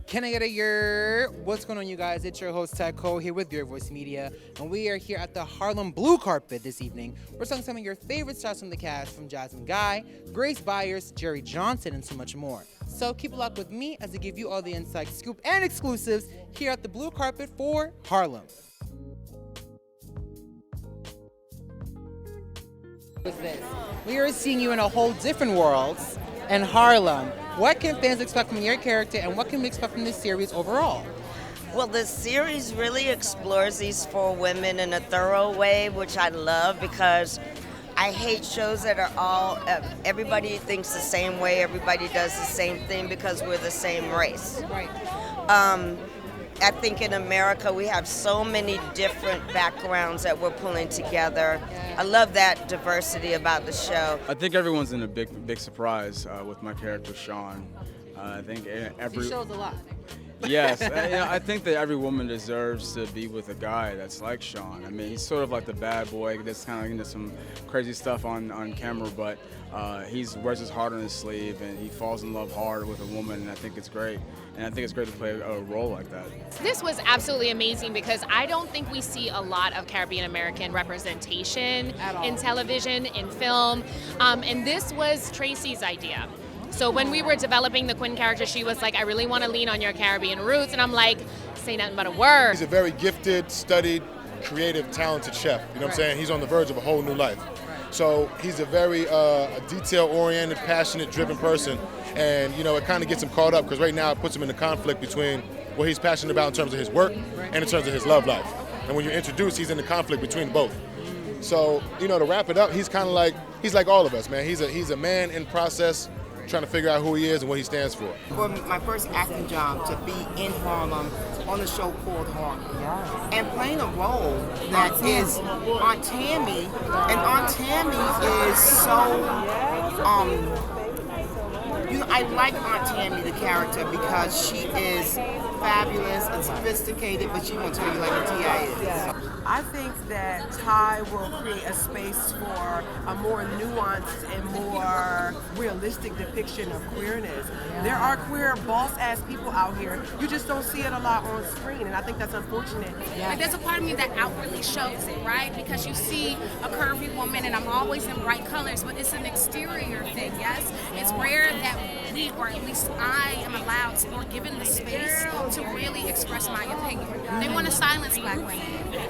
Can I get a year? What's going on, you guys? It's your host, Ted Cole, here with Your Voice Media, and we are here at the Harlem Blue Carpet this evening. We're talking some of your favorite stars from the cast, from Jasmine Guy, Grace Byers, Jerry Johnson, and so much more. So keep it locked with me as I give you all the inside scoop and exclusives here at the Blue Carpet for Harlem. What's this? We are seeing you in a whole different world in Harlem. What can fans expect from your character, and what can we expect from this series overall? Well, the series really explores these four women in a thorough way, which I love because I hate shows that are all, everybody thinks the same way, everybody does the same thing because we're the same race. Right. I think in America we have so many different backgrounds that we're pulling together. I love that diversity about the show. I think everyone's in a big surprise with my character Sean. I think every He shows a lot. yes, I think that every woman deserves to be with a guy that's like Sean. I mean, he's sort of like the bad boy that's kind of into some crazy stuff on camera, but he wears his heart on his sleeve and he falls in love hard with a woman, and I think it's great. And I think it's great to play a role like that. This was absolutely amazing because I don't think we see a lot of Caribbean American representation in television, in film, and this was Tracy's idea. So when we were developing the Quinn character, she was like, I really want to lean on your Caribbean roots, and I'm like, say nothing but a word. He's a very gifted, studied, creative, talented chef. You know what I'm saying? He's on the verge of a whole new life. So he's a very detail-oriented, passionate, driven person. And, you know, it kind of gets him caught up because right now it puts him in a conflict between what he's passionate about in terms of his work and in terms of his love life. And when you're introduced, he's in the conflict between both. So, you know, to wrap it up, he's kind of like, he's like all of us, man. He's a man in process, trying to figure out who he is and what he stands for. For my first acting job to be in Harlem on a show called Harlem, and playing a role that is Aunt Tammy, and Aunt Tammy is so, you know, I like Aunt Tammy, the character, because she is fabulous and sophisticated, but she won't tell you like a T.I. is. I think that Ty will create a space for a more nuanced and more realistic depiction of queerness. There are queer boss-ass people out here. You just don't see it a lot on screen, and I think that's unfortunate. Like, there's a part of me that outwardly shows it, right? Because you see a curvy woman, and I'm always in bright colors, but it's an exterior thing, yes? It's rare that we, or at least I, am allowed to, or given the space to really express my opinion. They want to silence black women.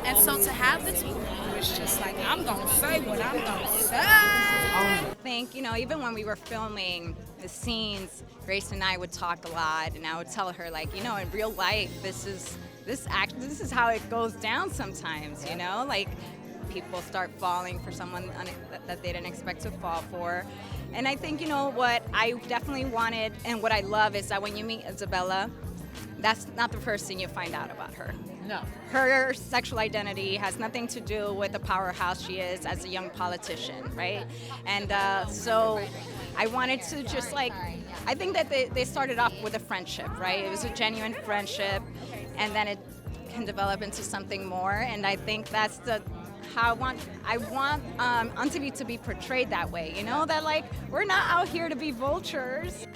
And so to have the two, it's just like, I'm going to say what I'm going to say. I think, you know, even when we were filming the scenes, Grace and I would talk a lot, and I would tell her, like, you know, in real life, this is how it goes down sometimes, you know? Like, people start falling for someone that they didn't expect to fall for. And I think, you know, what I definitely wanted, and what I love, is that when you meet Isabella, that's not the first thing you find out about her. No. Her sexual identity has nothing to do with the powerhouse she is as a young politician, right? And so I wanted to just, like, I think that they started off with a friendship, right? It was a genuine friendship, and then it can develop into something more. And I think that's how I want on TV to be portrayed that way, you know, that, like, we're not out here to be vultures.